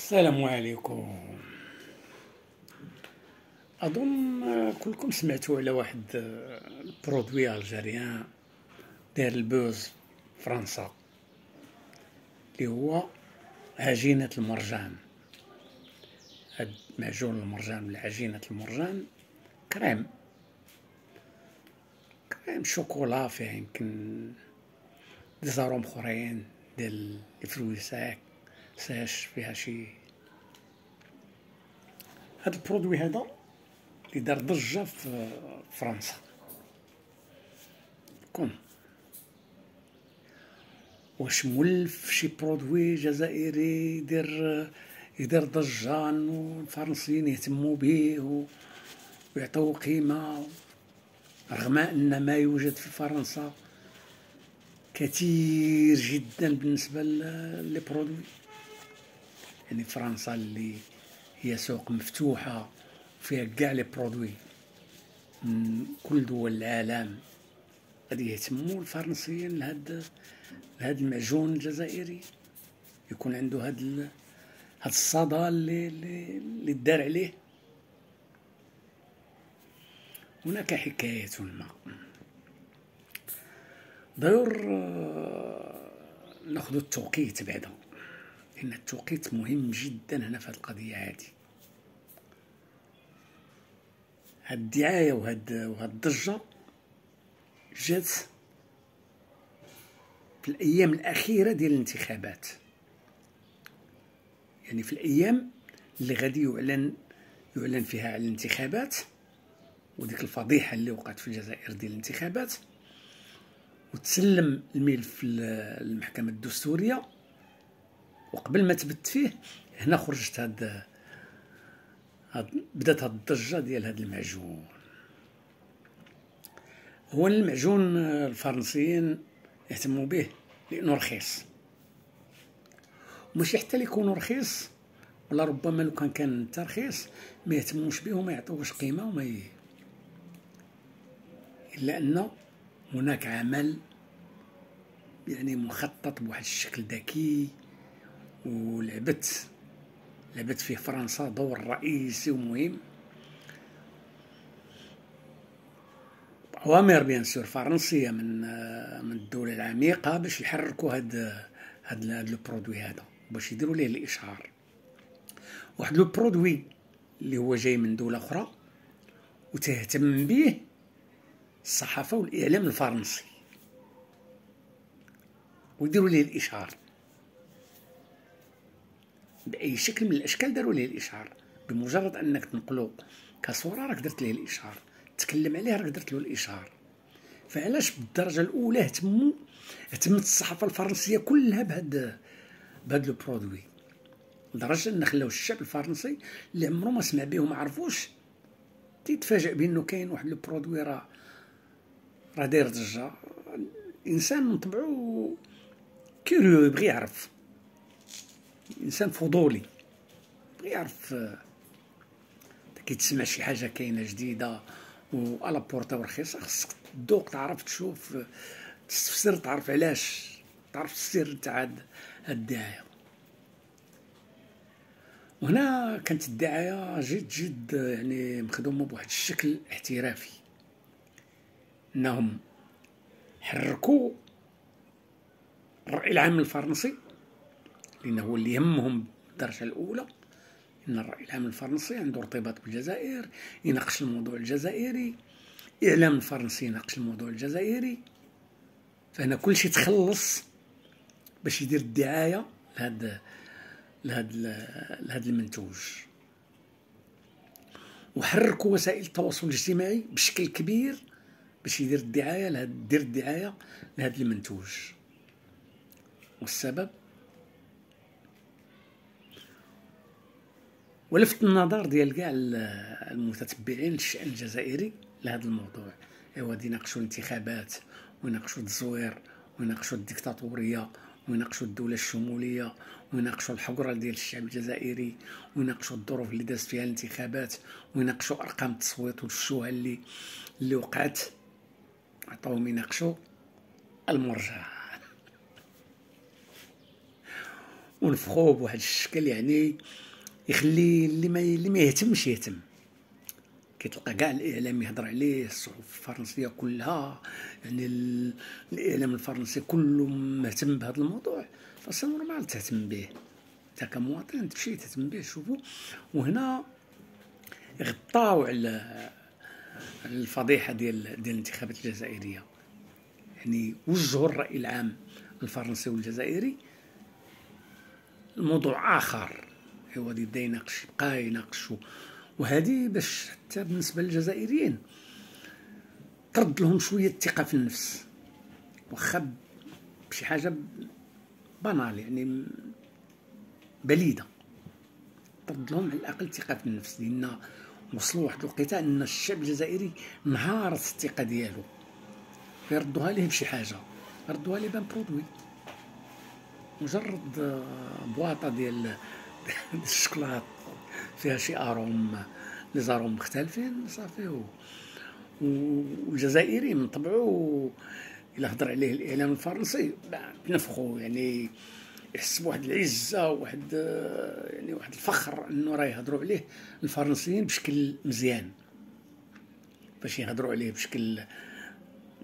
السلام عليكم. اظن كلكم سمعتوا على واحد البرودوي الجيريان داير البوز فرنسا، اللي هو عجينة المرجان. هاد معجون المرجان ولا عجينة المرجان كريم شوكولا، فيها يمكن دي زاروم اخرين ديال الفروي ساش فيها شي. هاد البرودوي هذا اللي دار ضجة في فرنسا. كون واش مولف شي برودوي جزائري يدير ضجة انه الفرنسيين يهتموا به ويعطوه قيمة، رغم ان ما يوجد في فرنسا كثير جدا بالنسبة للبرودوي. يعني فرنسا اللي هي سوق مفتوحة فيها كاع لي برودوي من كل دول العالم، غادي يهتموا الفرنسيين لهاد المعجون الجزائري، يكون عنده هاد الصدى اللي دار عليه. هناك حكاية ما ضرور ناخذ التوقيت بعدا، لأن التوقيت مهم جدا هنا في هاد القضية هادي. هاد الدعاية وهاد الضجة جات في الأيام الأخيرة ديال الانتخابات، يعني في الأيام اللي غادي يعلن فيها على الانتخابات، وديك الفضيحة اللي وقعت في الجزائر ديال الانتخابات، وتسلم الملف للمحكمة الدستورية. وقبل ما تبت فيه هنا خرجت بدات هاد الضجة ديال هاد المعجون. هو المعجون الفرنسيين يهتموا به لأنه رخيص، ماشي حتى ليكونوا رخيص، ولا ربما لو كان رخيص ما يهتموش به وما يعطوش قيمة إلا أن هناك عمل يعني مخطط بواحد الشكل ذكي، ولعبت فيه فرنسا دور رئيسي ومهم. أوامر بيان سور فرنسية من الدولة العميقة باش يحركوا هاد لو برودوي هذا، باش يديروا ليه الإشهار. واحد لو برودوي اللي هو جاي من دولة أخرى وتهتم به الصحافة والإعلام الفرنسي، ويديروا ليه الإشهار بأي شكل من الأشكال. داروا ليه الإشهار بمجرد أنك تنقلو كصورة راك درت ليه الإشهار، تكلم عليه راك درت له الإشهار. فعلاش بالدرجة الأولى اهتمت الصحافة الفرنسية كلها بهاد لو برودوي، لدرجة أن خلاو الشعب الفرنسي اللي عمرو ما سمع به وما عرفوش تيتفاجئ بأنه كاين واحد لو برودوي راه داير ضجة. الإنسان من طبعو كيوريو، يبغي يعرف، إنسان فضولي يبغي يعرف. كي تسمع شي حاجة كاينة جديدة وعلى بورتا ورخيصة، خصك تذوق، تعرف، تشوف، تستفسر، تعرف علاش، تعرف السر تاع هاد الدعاية. وهنا كانت الدعاية جد يعني مخدومة بواحد الشكل احترافي، انهم حركوا الرأي العام الفرنسي، لأنه هو اللي يهمهم بالدرجة الأولى. إن الرأي العام الفرنسي عنده ارتباط بالجزائر، يناقش الموضوع الجزائري، إعلام الفرنسي يناقش الموضوع الجزائري. فهنا كل شيء تخلص باش يدير الدعاية لهذا المنتوج. وحركوا وسائل التواصل الاجتماعي بشكل كبير باش يدير الدعاية لهذا المنتوج. والسبب ولفت النظر ديال كاع المتتبعين للشأن الجزائري لهذا الموضوع. غادي يناقشوا الانتخابات، ويناقشوا التزوير، ويناقشوا الديكتاتورية، ويناقشوا الدولة الشمولية، ويناقشوا الحقرة ديال الشعب الجزائري، ويناقشوا الظروف اللي دازت فيها الانتخابات، ويناقشوا أرقام التصويت والشوهة اللي وقعت. عطاوهم يناقشوا المرجع. ونفخوه بواحد الشكل يعني يخلي اللي ما يهتمش يهتم. كيتلقى كاع الاعلام يهضر عليه، الصحف الفرنسيه كلها، يعني الاعلام الفرنسي كله مهتم بهذا الموضوع، فسي نورمال تهتم به انت كمواطن، تمشي تهتم به تشوفو. وهنا غطاو على الفضيحه ديال الانتخابات الجزائريه، يعني وجهوا الراي العام الفرنسي والجزائري الموضوع اخر. هو بدا يناقش، بقى يناقش، وهذه باش حتى بالنسبه للجزائريين ترد لهم شويه الثقه في النفس، واخا بشي حاجه بانال يعني بليده، ترد لهم على الاقل الثقه في النفس. لان وصلوا واحد الوقيته ان الشعب الجزائري انهارت الثقه ديالو، فيردوها ليه بشي حاجه، ردوها ليه بان برودوي، مجرد بواطه ديال الشوكولات فيها شي اروم، لي زاروم مختلفين صافي. والجزائري من طبعه الا هضر عليه الاعلام الفرنسي تنفخو، يعني يحس بواحد العزه وواحد يعني واحد الفخر انه راه يهضروا عليه الفرنسيين بشكل مزيان، باش يهضروا عليه بشكل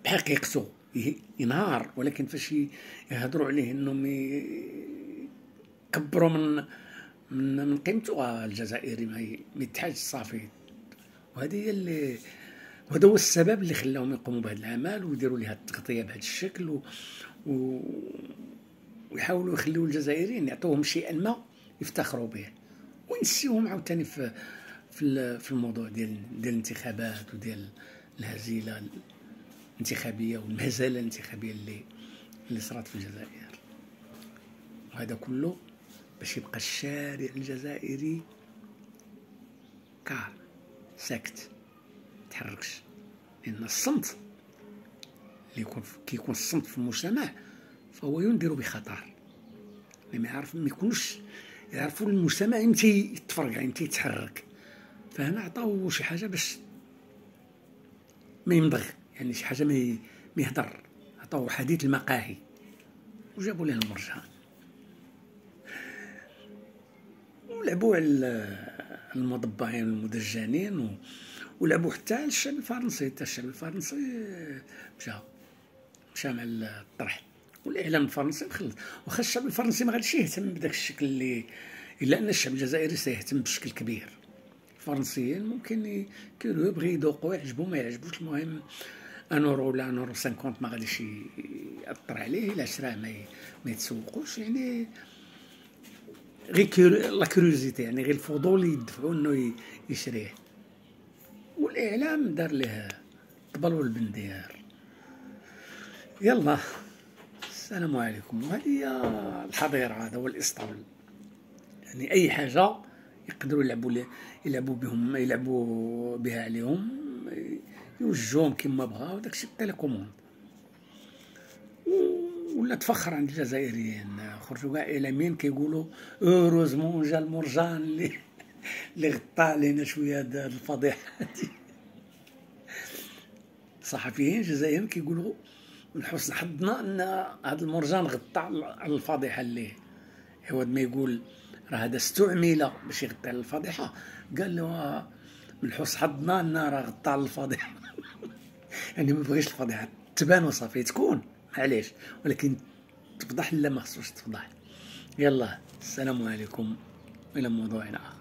بحقيقته ينهار. ولكن فاش يهضروا عليه انهم يكبروا من قيمته، الجزائري ما يتحاج صافي. وهذه هي اللي، وهذا هو السبب اللي خلاهم يقوموا بهذا العمل ويديروا لها التغطيه بهذا الشكل ويحاولوا يخليوا الجزائريين يعطوهم شيئا ما يفتخروا به، وينسيوهم عاوتاني في الموضوع ديال الانتخابات وديال الهزيله الانتخابيه والمهزله الانتخابيه اللي صارت في الجزائر. وهذا كله باش يبقى الشارع الجزائري كار ساكت تحركش. لان الصمت اللي كيكون الصمت في المجتمع فهو ينذر بخطر. اللي ما يكونش يعرفوا المجتمع يمتى يتفرقع، يمتى يتحرك. فهنا عطاو شي حاجه باش ما يمضغ، يعني شي حاجه ما يهضر، عطاو حديث المقاهي وجابوا له المرجان ولعبوا على المضبعين المدجنين ولعبوا حتى على الشعب الفرنسي. حتى الشعب الفرنسي مشى مع الطرح، والاعلام الفرنسي مخلط. واخا الشعب الفرنسي ما غاديش يهتم بداك الشكل الا ان الشعب الجزائري سيهتم بشكل كبير. الفرنسيين ممكن يبغي يذوقوا، يعجبو ما يعجبوش، المهم ان اورو ولا ان اورو 50 ما غاديش ياثر عليه، الا شراه ما يتسوقوش، يعني غير لا كيوريوزيتي، يعني غير الفضول يدفعوا انه يشريه. والاعلام دار له طبل والبندير. يلا السلام عليكم. وهذه هي الحضيره، هذا هو الاسطول. يعني اي حاجه يقدروا يلعبوا بها عليهم، يوجهوهم كما بغاو، داكشي التيليكوموند. ولا تفخر عند الجزائريين، خرجوا كاع اعلاميين كيقولوا اوروزمون جا المرجان اللي غطى علينا شويه هاد الفضيحه هادي. صحفيين جزائريين كيقولوا من حسن حظنا ان هذا المرجان غطى على الفضيحه اللي عوض ما يقول راه هذا استعمل باش يغطي على الفضيحه، قال له من حسن حظنا ان راه غطى على الفضيحه. يعني ما بغيش الفضيحه تبان وصافي تكون، معليش، ولكن تفضح لا ما خصوش تفضح. يلا السلام عليكم، الى موضوع اخر.